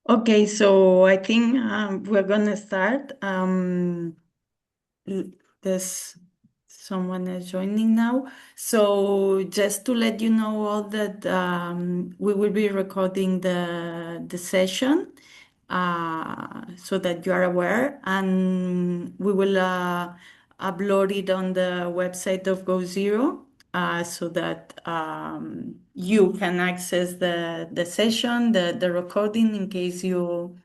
Okay, so I think we're gonna start. There's someone is joining now. So just to let you know all that we will be recording the session so that you are aware, and we will upload it on the website of GoZero so that you can access the session, the recording in case you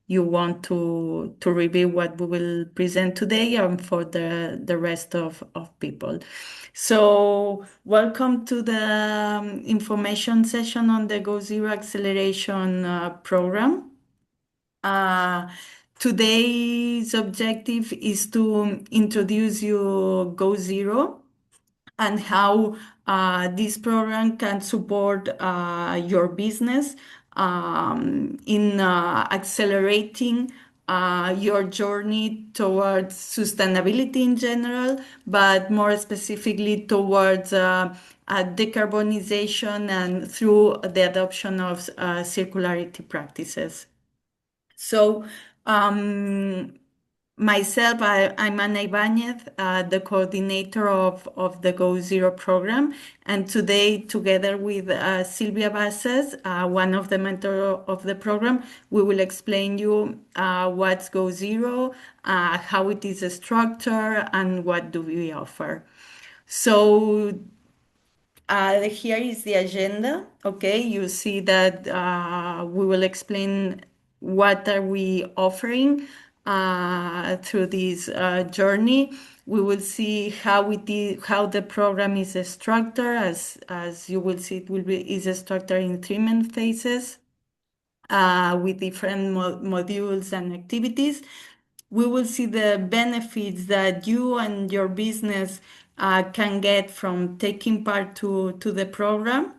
want to review what we will present today and for the rest of people. So welcome to the information session on the GoZero Acceleration program. Uh, Today's objective is to introduce you GoZero and how this program can support your business in accelerating your journey towards sustainability in general, but more specifically towards decarbonization and through the adoption of circularity practices. So, um, myself, I'm Ana Ibanez, the coordinator of the GoZero program. And today, together with Silvia Bases, one of the mentors of the program, we will explain you what's GoZero, how it is structured, and what do we offer. So here is the agenda. Okay, you see that we will explain what are we offering through this journey. We will see how it is, how the program is structured. As you will see, it will be is structured in three main phases with different modules and activities. We will see the benefits that you and your business can get from taking part to the program.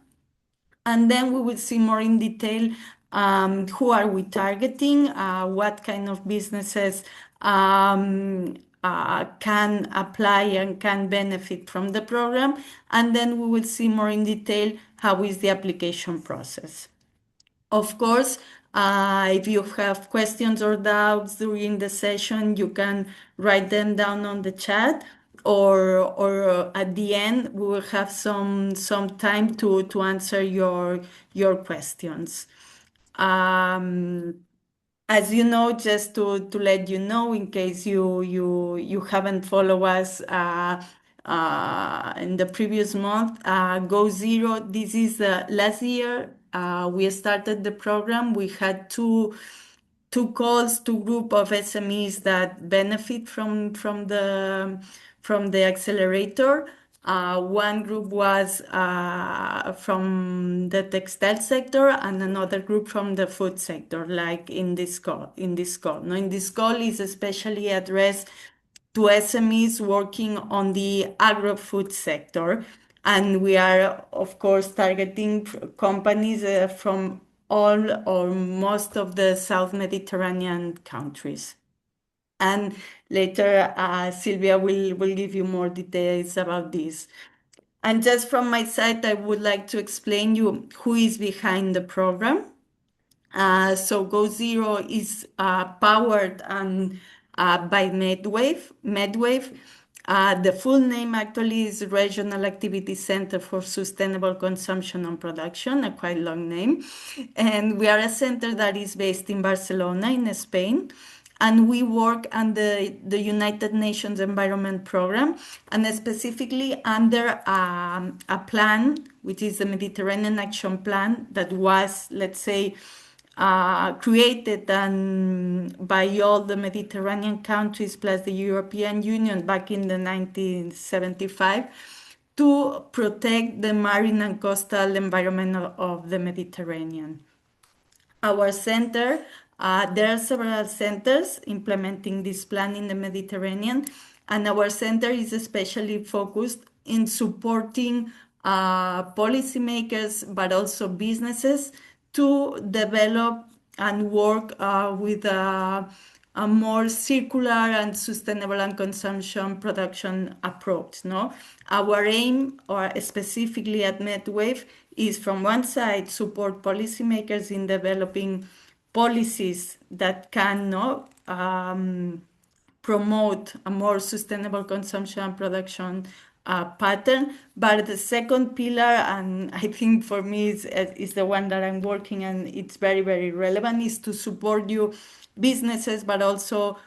And then we will see more in detail who are we targeting, what kind of businesses can apply and can benefit from the program. And then we will see more in detail how is the application process. Of course, if you have questions or doubts during the session, you can write them down on the chat, or at the end, we will have some time to answer your questions. Um, as you know, just to let you know, in case you haven't followed us in the previous month, GoZero, this is last year we started the program. We had two calls to group of SMEs that benefit from the accelerator. One group was from the textile sector and another group from the food sector, like in this call. No, in this call is especially addressed to SMEs working on the agro-food sector. And we are, of course, targeting companies from all or most of the South Mediterranean countries. And later, Sylvia will give you more details about this. And just from my side, I would like to explain you who is behind the program. So GoZero is powered by Medwave. The full name actually is Regional Activity Center for Sustainable Consumption and Production, a quite long name. And we are a center that is based in Barcelona, in Spain. And we work under the United Nations Environment Program, and specifically under a plan, which is the Mediterranean Action Plan, that was, let's say, created by all the Mediterranean countries plus the European Union back in the 1975 to protect the marine and coastal environment of the Mediterranean. Our center, there are several centers implementing this plan in the Mediterranean, and our center is especially focused in supporting policymakers, but also businesses to develop and work with a more circular and sustainable and consumption production approach. No, our aim, or specifically at Medwave, is from one side support policymakers in developing policies that can promote a more sustainable consumption and production pattern. But the second pillar, and I think for me is the one that I'm working, and it's very, very relevant, is to support you businesses, but also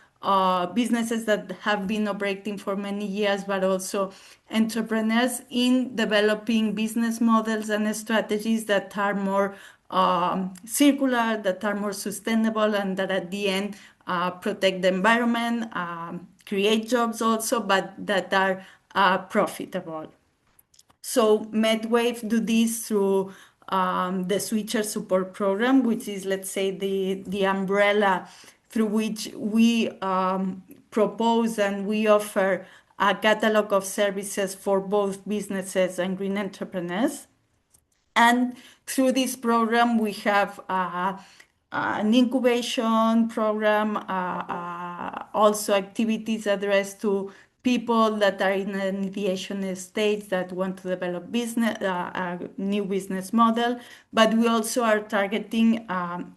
businesses that have been operating for many years, but also entrepreneurs in developing business models and strategies that are more circular, that are more sustainable, and that at the end protect the environment, create jobs also, but that are profitable. So Medwave do this through the Switcher Support Program, which is, let's say, the umbrella through which we propose and we offer a catalog of services for both businesses and green entrepreneurs. And through this program, we have an incubation program, also activities addressed to people that are in an ideation stage that want to develop business, a new business model. But we also are targeting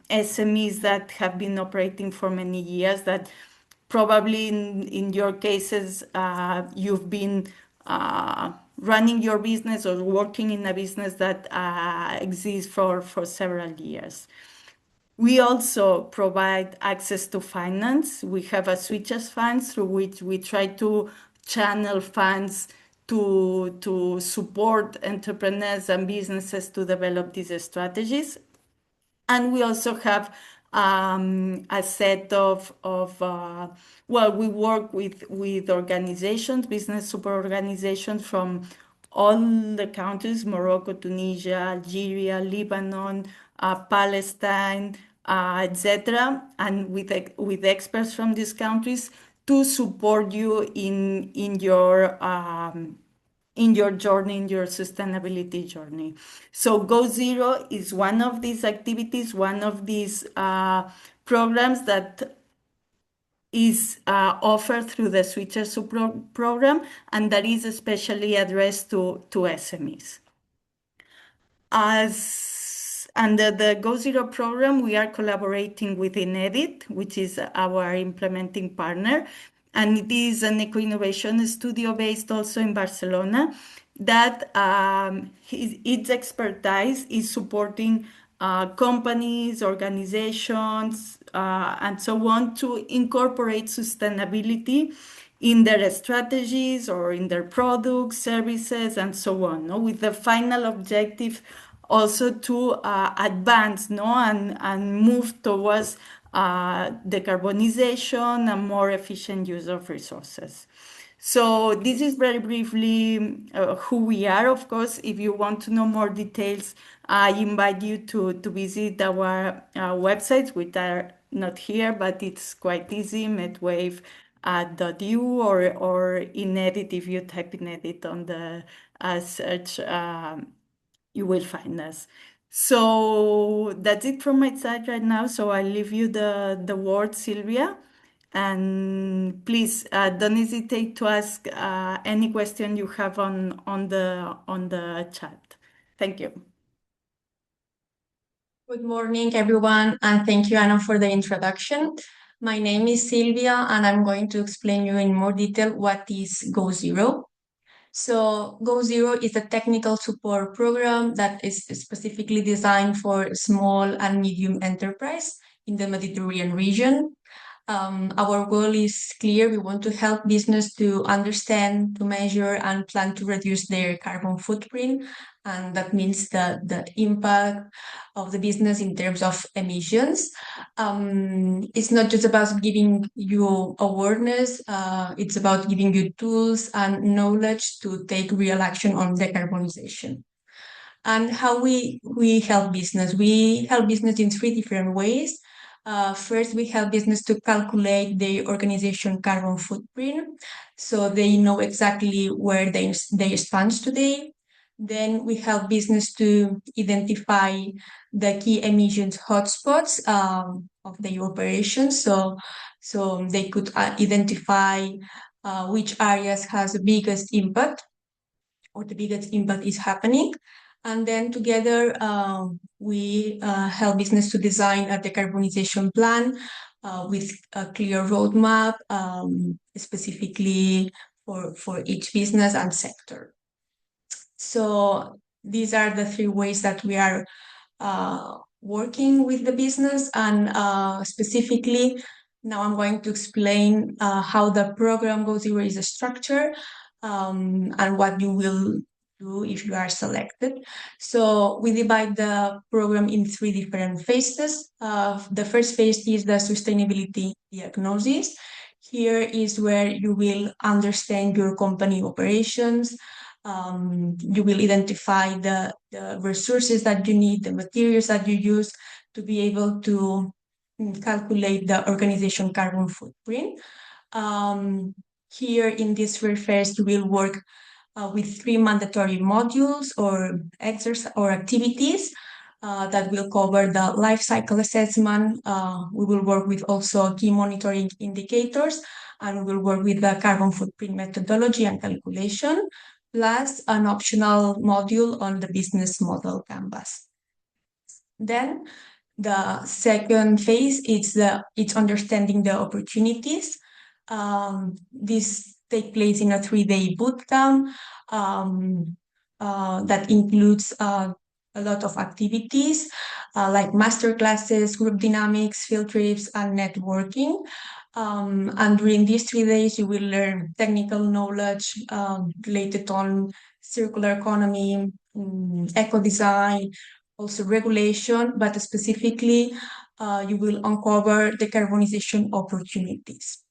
SMEs that have been operating for many years, that probably in your cases, you've been running your business or working in a business that exists for several years. We also provide access to finance. We have a switches fund through which we try to channel funds to support entrepreneurs and businesses to develop these strategies. And we also have a set of well, we work with organizations, business support organizations from all the countries: Morocco, Tunisia, Algeria, Lebanon, Palestine, etc., and with experts from these countries to support you in your journey, in your sustainability journey. So GoZero is one of these activities, one of these programs that is offered through the Switchers program, and that is especially addressed to SMEs. As under the GoZero program, we are collaborating with Inedit, which is our implementing partner, and it is an eco-innovation studio based also in Barcelona that its expertise is supporting companies, organizations, and so on to incorporate sustainability in their strategies or in their products, services, and so on, no? With the final objective also to advance, no, and move towards decarbonization and more efficient use of resources. So this is very briefly who we are. Of course, if you want to know more details, I invite you to visit our websites, which are not here, but it's quite easy, medwave.eu, or Inedit. If you type Inedit on the search, you will find us. So that's it from my side right now. So I leave you the word, Sylvia. And please don't hesitate to ask any question you have on the chat. Thank you. Good morning, everyone, and thank you, Anna, for the introduction. My name is Sylvia, and I'm going to explain you in more detail what is GoZero. So GoZero is a technical support program that is specifically designed for small and medium enterprise in the Mediterranean region. Our goal is clear. We want to help business to understand, to measure, and plan to reduce their carbon footprint. And that means the impact of the business in terms of emissions. It's not just about giving you awareness, it's about giving you tools and knowledge to take real action on decarbonization. And how we help business? We help business in three different ways. First, we help business to calculate their organization carbon footprint, so they know exactly where they stand today. Then we help business to identify the key emissions hotspots of their operations, so they could identify which areas has the biggest impact, or the biggest impact is happening. And then together, we help business to design a decarbonization plan with a clear roadmap, specifically for each business and sector. So these are the three ways that we are working with the business, and specifically now I'm going to explain how the program GoZero is structured, and what you will do if you are selected. So we divide the program in three different phases. The first phase is the sustainability diagnosis. Here is where you will understand your company operations. You will identify the resources that you need, the materials that you use to be able to calculate the organization carbon footprint. Here in this very first, you will work with three mandatory modules or exercise or activities that will cover the life cycle assessment. We will work with also key monitoring indicators, and we will work with the carbon footprint methodology and calculation, plus an optional module on the business model canvas. Then the second phase is it's understanding the opportunities. This take place in a 3-day bootcamp that includes a lot of activities like master classes, group dynamics, field trips, and networking. And during these 3 days, you will learn technical knowledge related on circular economy, eco design, also regulation, but specifically, you will uncover decarbonization opportunities.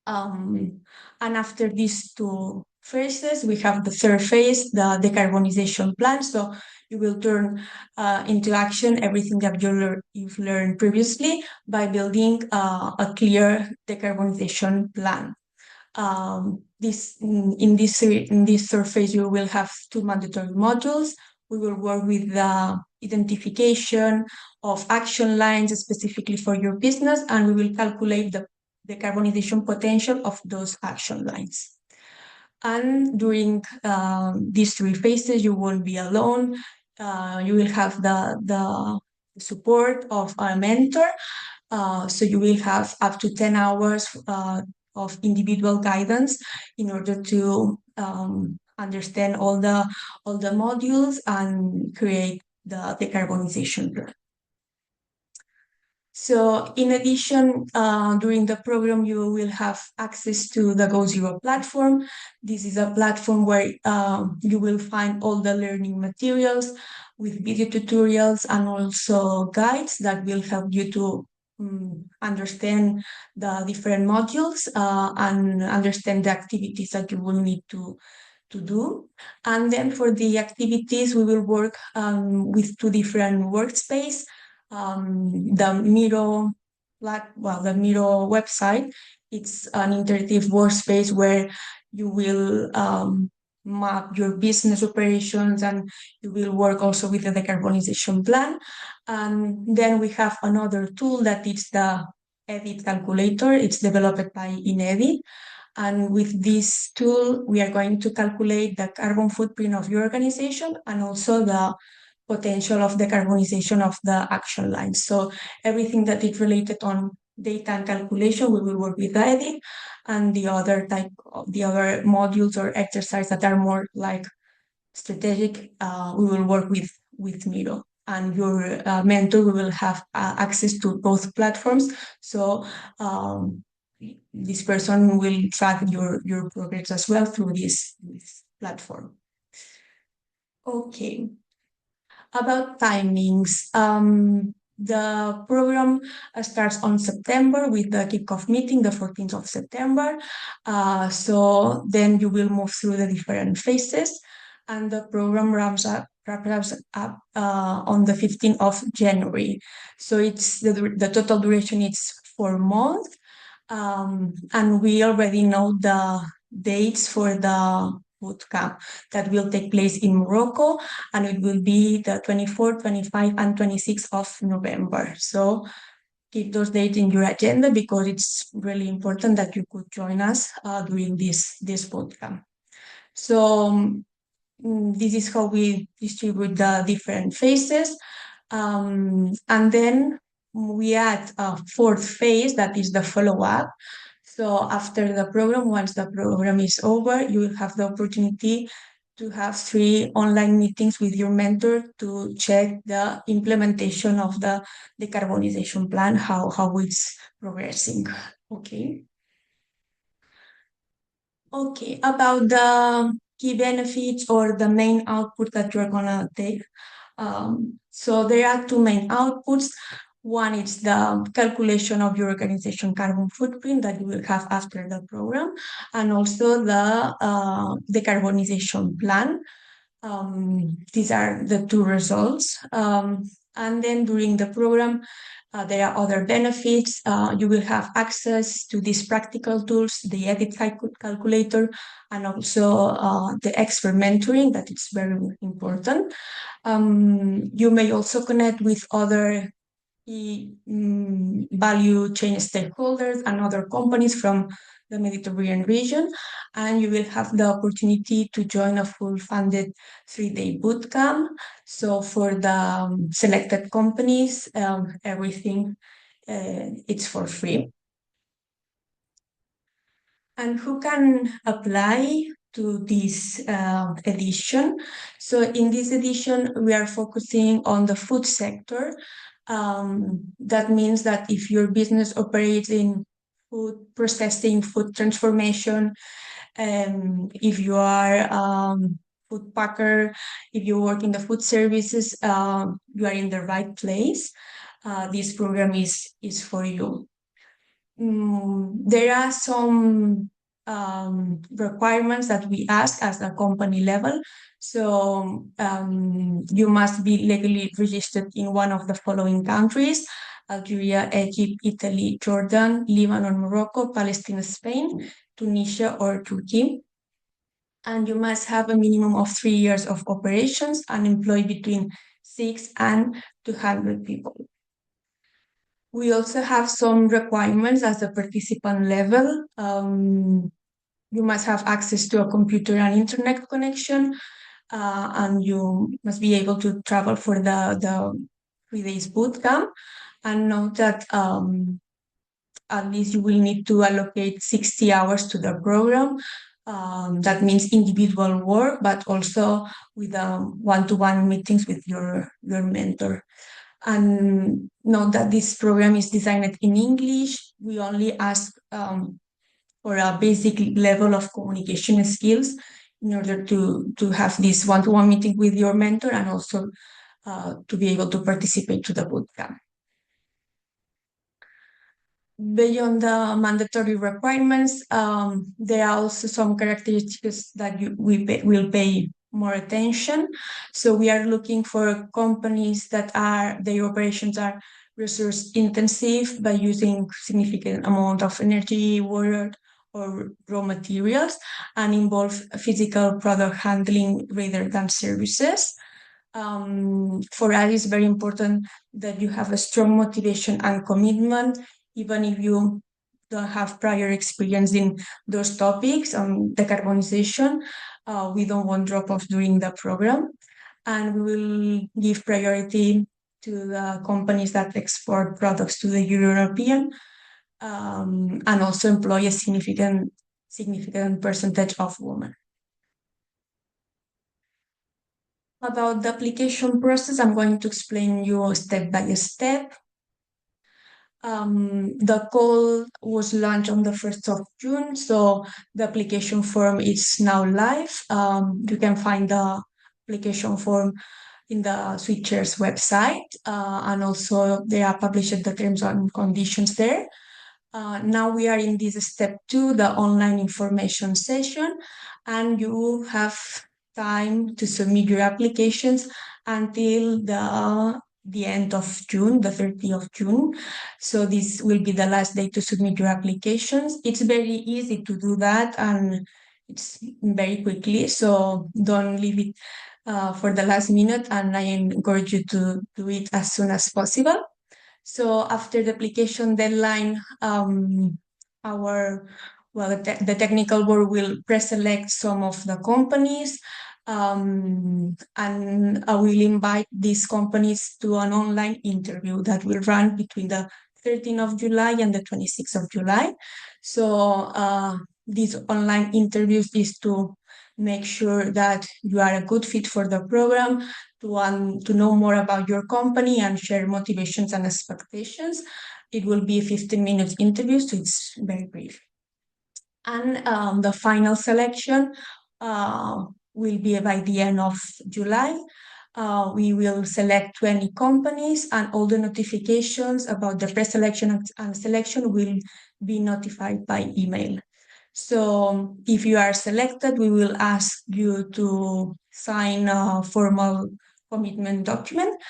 And after these two phases, we have the third phase, the decarbonization plan. So you will turn into action everything that you've learned previously by building a clear decarbonization plan. In this third phase, you will have two mandatory modules. We will work with the identification of action lines specifically for your business, and we will calculate the decarbonization potential of those action lines. And during these three phases, you won't be alone. You will have the support of a mentor. So you will have up to 10 hours of individual guidance in order to understand all the modules and create the decarbonization plan. So in addition, during the program, you will have access to the GoZero platform. This is a platform where you will find all the learning materials with video tutorials and also guides that will help you to understand the different modules and understand the activities that you will need to do. And then for the activities, we will work with two different workspaces. The Miro website, it's an interactive workspace where you will map your business operations, and you will work also with the decarbonization plan. And then we have another tool that is the Edit calculator. It's developed by InEdit. And with this tool, we are going to calculate the carbon footprint of your organization and also the potential of decarbonization of the action lines. So everything that is related on data and calculation, we will work with the Edit, and the other modules or exercises that are more like strategic, we will work with Miro. And your mentor will have access to both platforms. So this person will track your progress as well through this platform. Okay. About timings, the program starts on September with the kickoff meeting, the 14th of September. So then you will move through the different phases, and the program wraps up on the 15th of January. So it's the total duration is 4 months, and we already know the dates for the bootcamp that will take place in Morocco, and it will be the 24th, 25th, and 26th of November. So keep those dates in your agenda because it's really important that you could join us during this bootcamp. So This is how we distribute the different phases. And then we add a fourth phase, that is the follow-up. So after the program, once the program is over, you will have the opportunity to have 3 online meetings with your mentor to check the implementation of the decarbonization plan, how it's progressing. Okay. Okay, about the key benefits or the main output that you're gonna take. So there are 2 main outputs. One is the calculation of your organization carbon footprint that you will have after the program, and also the decarbonization plan. These are the 2 results. And then during the program, there are other benefits. You will have access to these practical tools, the edit calculator, and also the expert mentoring, that is very important. You may also connect with other value chain stakeholders and other companies from the Mediterranean region, and you will have the opportunity to join a full funded 3-day bootcamp. So for the selected companies, everything it's for free. And who can apply to this edition? So in this edition, we are focusing on the food sector. That means that if your business operates in food processing, food transformation, if you are food packer, if you work in the food services, you are in the right place. This program is for you. There are some requirements that we ask as a company level. So you must be legally registered in one of the following countries: Algeria, Egypt, Italy, Jordan, Lebanon, Morocco, Palestine, Spain, Tunisia, or Turkey. And you must have a minimum of 3 years of operations and employ between 6 and 200 people. We also have some requirements at the participant level. You must have access to a computer and internet connection, and you must be able to travel for the 3 days bootcamp. And note that at least you will need to allocate 60 hours to the program. That means individual work, but also with one-to-one meetings with your mentor. And note that this program is designed in English. We only ask for a basic level of communication skills in order to have this one-to-one meeting with your mentor, and also to be able to participate to the bootcamp. Beyond the mandatory requirements, there are also some characteristics that we will pay more attention. So we are looking for companies that their operations are resource intensive by using significant amount of energy, water, or raw materials, and involve physical product handling rather than services. For us, it's very important that you have a strong motivation and commitment, even if you don't have prior experience in those topics on decarbonization. We don't want drop-offs during the program, and we will give priority to the companies that export products to the European, and also employ a significant percentage of women. About the application process, I'm going to explain you step by step. The call was launched on the 1st of June, so the application form is now live. You can find the application form in the Switchers website, and also they are published the terms and conditions there. Now we are in this step 2, the online information session, and you have time to submit your applications until the end of June, the 30th of June. So this will be the last day to submit your applications. It's very easy to do that, and it's very quickly, so don't leave it for the last minute, and I encourage you to do it as soon as possible. So after the application deadline, the technical board will pre-select some of the companies, And I will invite these companies to an online interview that will run between the 13th of July and the 26th of July. So these online interviews is to make sure that you are a good fit for the program, to know more about your company and share motivations and expectations. It will be a 15 minutes interview, so it's very brief. And the final selection will be by the end of July. We will select 20 companies, and all the notifications about the pre-selection and selection will be notified by email. So if you are selected, we will ask you to sign a formal commitment document.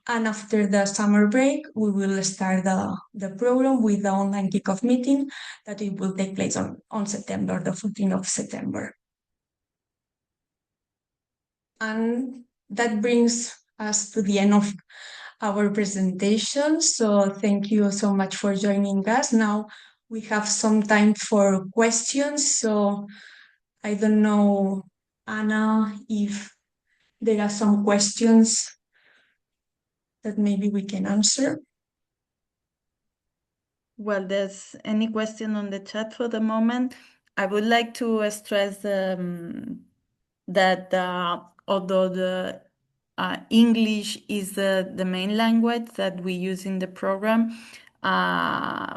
And after the summer break, we will start the program with the online kickoff meeting that it will take place on September, the 14th of September. And that brings us to the end of our presentation. So thank you so much for joining us. Now we have some time for questions. So I don't know, Anna, if there are some questions that maybe we can answer. Well, there's any question on the chat for the moment. I would like to stress that although the English is the main language that we use in the program,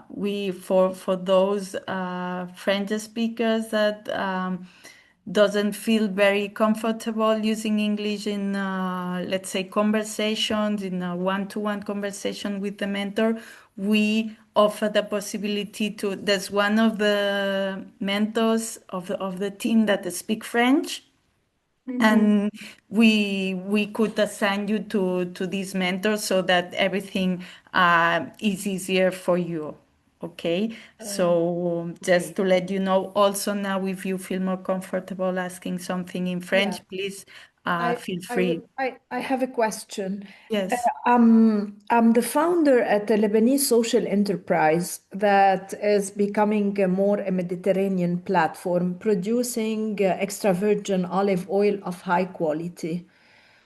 we for those French speakers that doesn't feel very comfortable using English in, let's say, conversations, in a one-to-one conversation with the mentor, we offer the possibility to, there's one of the mentors of the team that speak French, and we could assign you to these mentors so that everything is easier for you. Okay, so just to let you know, also now if you feel more comfortable asking something in Yeah, French, please I feel I would free. I have a question. Yes. I'm the founder at a Lebanese social enterprise that is becoming a Mediterranean platform, producing extra virgin olive oil of high quality.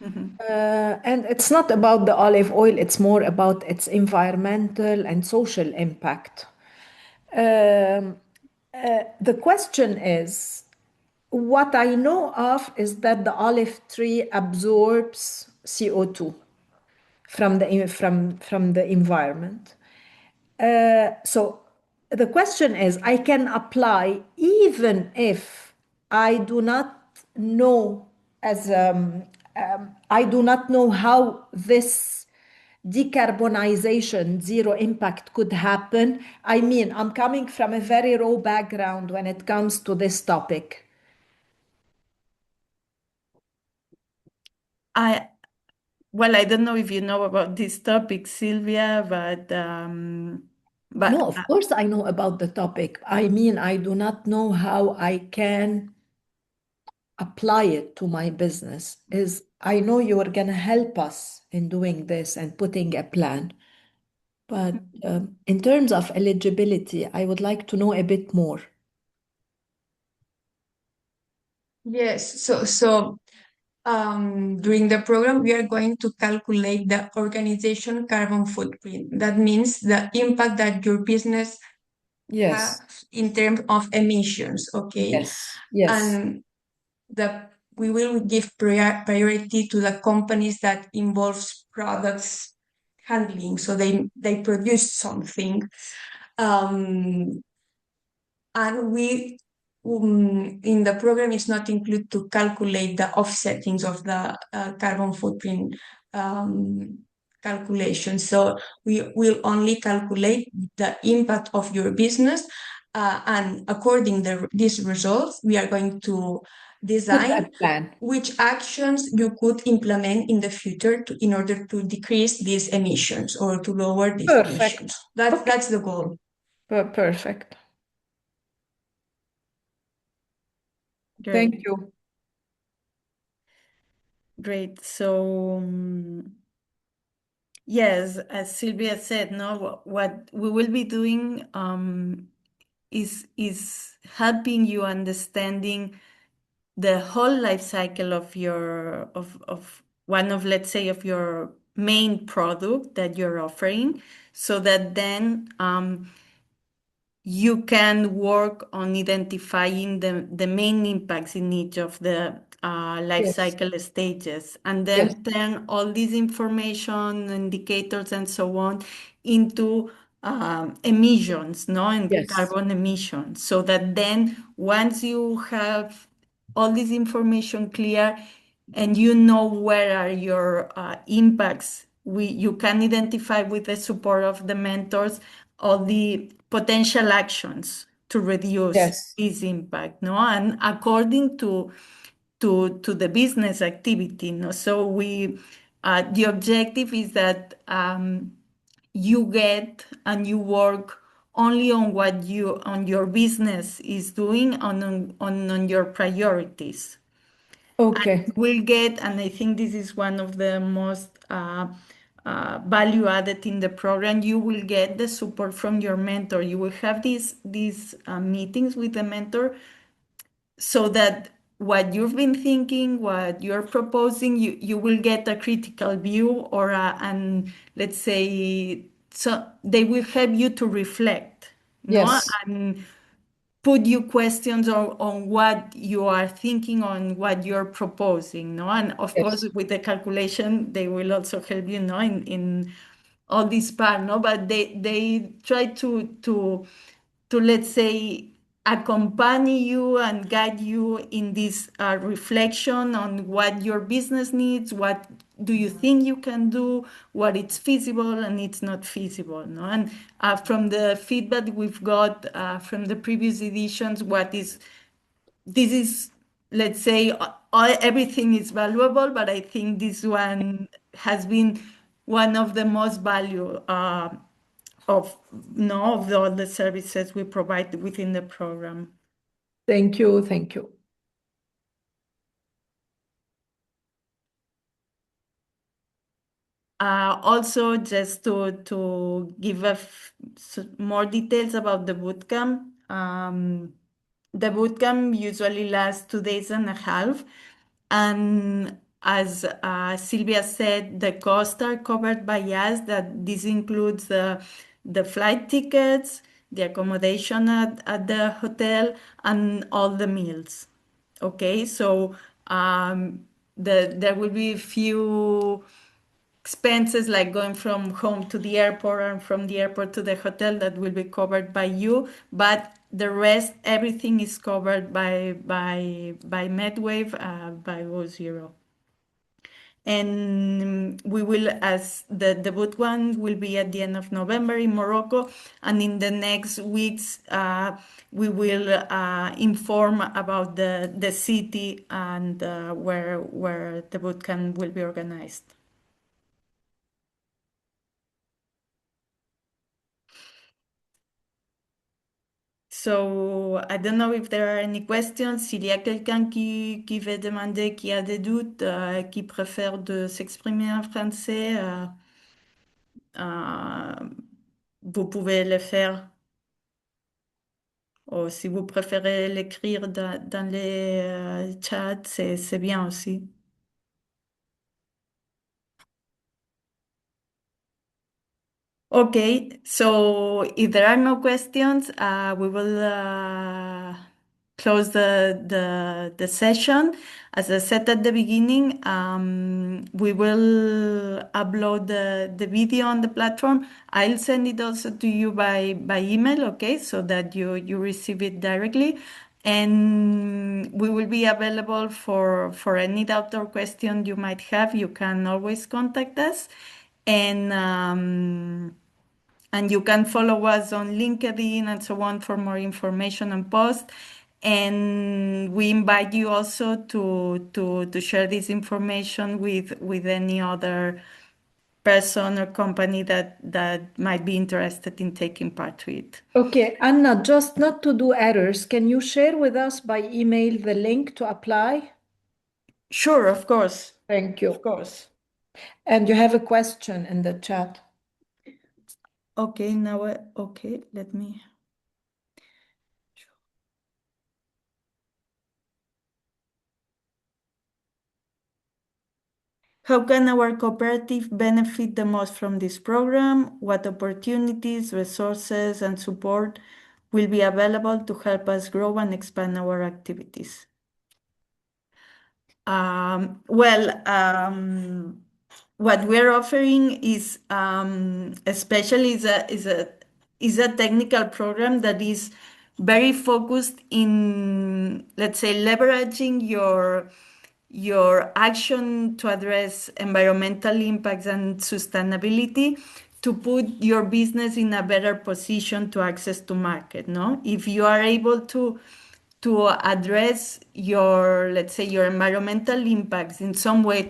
And it's not about the olive oil, it's more about its environmental and social impact. Um, the question is, what I know of is that the olive tree absorbs CO2 from the environment. So the question is, I can apply even if I do not know I do not know how this decarbonization zero impact could happen. I mean, I'm coming from a very raw background when it comes to this topic. I Well, I don't know if you know about this topic, Sylvia, but No, of course I know about the topic. I mean, I do not know how I can apply it to my business. Is I know you are going to help us in doing this and putting a plan. But in terms of eligibility, I would like to know a bit more. Yes, so during the program, we are going to calculate the organization carbon footprint. That means the impact that your business has Yes, in terms of emissions, okay? yes, yes. And we will give priority to the companies that involves products handling, so they produce something. Um, and we in the program is not included to calculate the offsettings of the carbon footprint um, calculation. So we will only calculate the impact of your business, and according to these results, we are going to Put a design plan. which actions you could implement in the future in order to decrease these emissions or to lower these emissions. Perfect. Okay. That's the goal. Perfect. great, Thank you. great. So yes, as Sylvia said, no, what we will be doing is helping you understanding the whole life cycle of your of one of, let's say, of your main product that you're offering, so that then you can work on identifying the main impacts in each of the life Yes. cycle stages, and Yes. then turn all this information, indicators, and so on into emissions, no, and Yes. carbon emissions, so that then once you have all this information clear and you know where are your impacts, you can identify with the support of the mentors all the potential actions to reduce Yes. this impact, no? And according to the business activity, no? So the objective is that you get and you work only on what on your business is doing, on your priorities. Okay. And will get, and I think this is one of the most value added in the program, you will get the support from your mentor. You will have these meetings with the mentor, so that what you've been thinking, what you're proposing, you will get a critical view, or and let's say, so they will help you to reflect, no, Yes. and put you questions on what you are thinking, on what you're proposing, no? And of course, Yes. with the calculation, they will also help you, no, in all this part, no? But they try to let's say accompany you and guide you in this reflection on what your business needs, what do you think you can do, what it's feasible and it's not feasible, no? And from the feedback we've got from the previous editions, this is, let's say, everything is valuable, but I think this one has been one of the most value of no of all the services we provide within the program. Thank you. Thank you. Also, just to give more details about the bootcamp. The bootcamp usually lasts 2 days and a half, and as Sylvia said, the costs are covered by us. That this includes the flight tickets, the accommodation at the hotel, and all the meals. Okay, so there will be few expenses like going from home to the airport and from the airport to the hotel that will be covered by you, but the rest, everything is covered by Medwave, by GoZero. And we will, as the boot one will be at the end of November in Morocco, and in the next weeks we will inform about the city and where the bootcamp will be organized. So, I don't know if there are any questions. S'il y a quelqu'un qui veut demander, qui a des doutes, qui préfère de s'exprimer en français, vous pouvez le faire. Ou si vous préférez l'écrire dans les chats, c'est bien aussi. Okay, so if there are no questions, we will close the session. As I said at the beginning, we will upload the video on the platform. I'll send it also to you by email, okay, so that you receive it directly. And we will be available for any doubt or question you might have. You can always contact us. And you can follow us on LinkedIn and so on for more information and posts. And we invite you also to share this information with any other person or company that might be interested in taking part to it. Okay, Anna, just not to do errors, can you share with us by email the link to apply? Sure, of course. Thank you. Of course. And you have a question in the chat. Okay, now, okay, let me. – 」 « « 」 « 」 « 」 « 」 « 」 « 」 « 」 « 」 « 」 « 」 « 」 « 」 « 」 « 」 « 」 « 」 « 」 « 」 « 」 « 」 « 」 « 」 « 」 « 」 « 」 « 」 « 」 « 」 « 」 « How can our cooperative benefit the most from this program? What opportunities, resources, and support will be available to help us grow and expand our activities? Well, what we're offering is especially is a technical program that is very focused in, let's say, leveraging your action to address environmental impacts and sustainability to put your business in a better position to access to market. No, if you are able to address your, let's say, your environmental impacts in some way,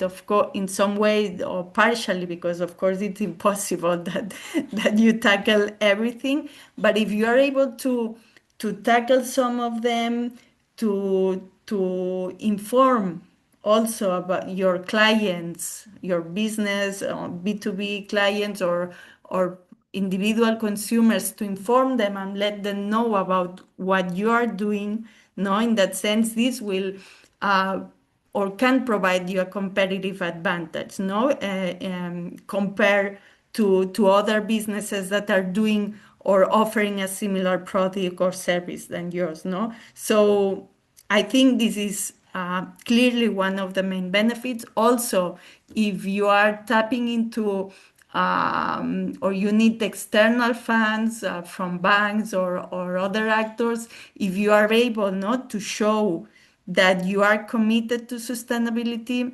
in some way or partially, because of course it's impossible that you tackle everything. But if you are able to tackle some of them, to inform also about your clients, your business, B2B clients, or individual consumers, to inform them and let them know about what you are doing. No, in that sense, this will or can provide you a competitive advantage. No, compare to other businesses that are doing or offering a similar product or service than yours. No, so I think this is clearly one of the main benefits. Also, if you are tapping into or you need external funds from banks or other actors, if you are able not to show that you are committed to sustainability,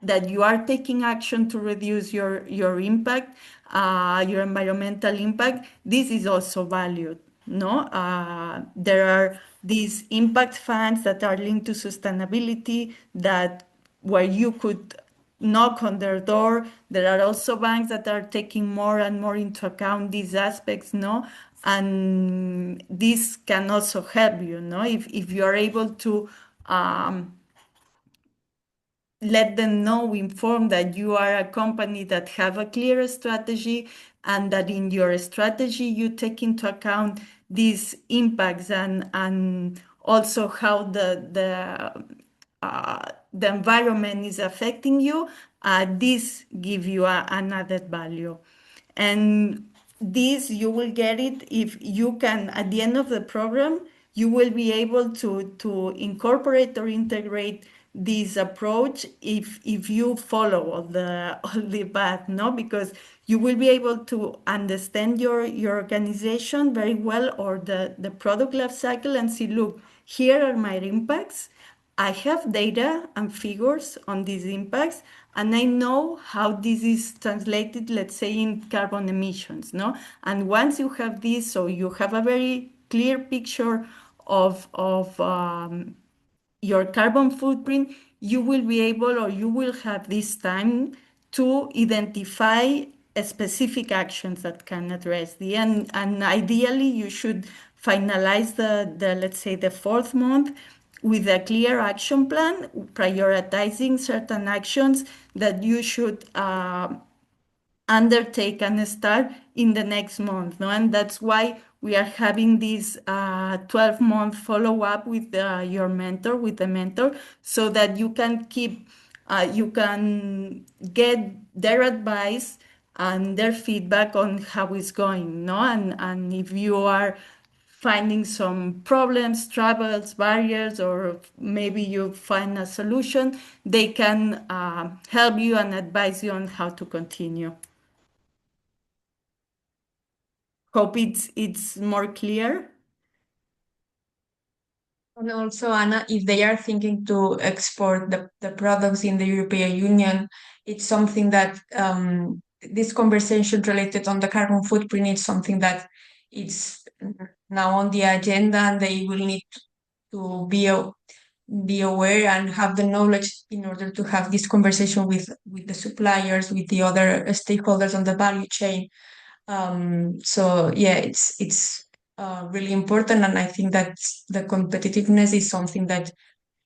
that you are taking action to reduce your impact, your environmental impact, this is also valued. No, there are these impact funds that are linked to sustainability that where you could knock on their door. There are also banks that are taking more and more into account these aspects. No, and this can also help you. No, if you are able to let them know, inform that you are a company that have a clear strategy, and that in your strategy you take into account these impacts, and also how the environment is affecting you. This give you an added value. And this, you will get it if you can, at the end of the program, you will be able to incorporate or integrate this approach if you follow all the path. No, because you will be able to understand your organization very well, or the product life cycle, and see, look, here are my impacts. I have data and figures on these impacts, and I know how this is translated, let's say, in carbon emissions. No, and once you have this, so you have a very clear picture of your carbon footprint, you will be able, or you will have this time to identify specific actions that can address the end. And ideally, you should finalize the let's say, the fourth month with a clear action plan, prioritizing certain actions that you should undertake and start in the next month. No? And that's why we are having this 12-month follow-up with your mentor, with the mentor, so that you can you can get their advice and their feedback on how it's going. No? And if you are finding some problems, troubles, barriers, or maybe you find a solution, they can help you and advise you on how to continue. Hope it's more clear. And also, Anna, if they are thinking to export the products in the European Union, it's something that this conversation related on the carbon footprint is something that it's now on the agenda, and they will need to be aware and have the knowledge in order to have this conversation with the suppliers, with the other stakeholders on the value chain. So yeah, it's really important, and I think that the competitiveness is something that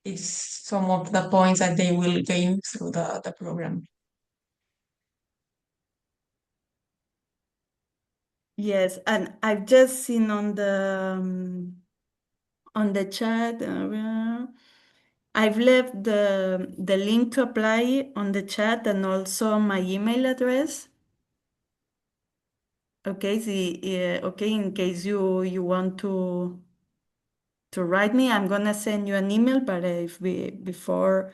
is some of the points that they will gain through the program. Yes, and I've just seen on the chat. I've left the link to apply on the chat and also my email address. Okay, okay, in case you want to write me, I'm gonna send you an email, but before,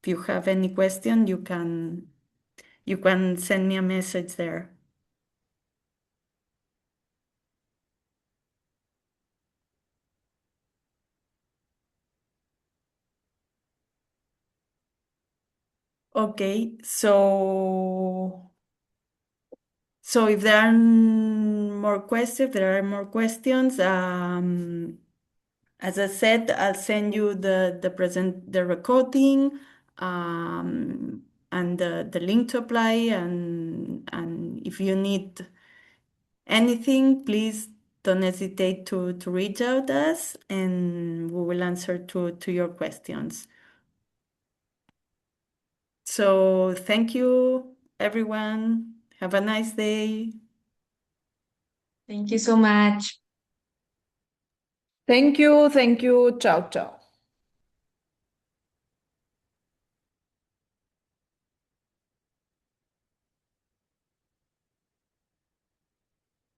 if you have any question, you can send me a message there. Okay, so if there are more questions, there are more questions. As I said, I'll send you the recording, and the link to apply, and if you need anything, please don't hesitate to reach out us, and we will answer to your questions. So thank you, everyone. Have a nice day. Thank you so much. Thank you. Thank you. Ciao, ciao.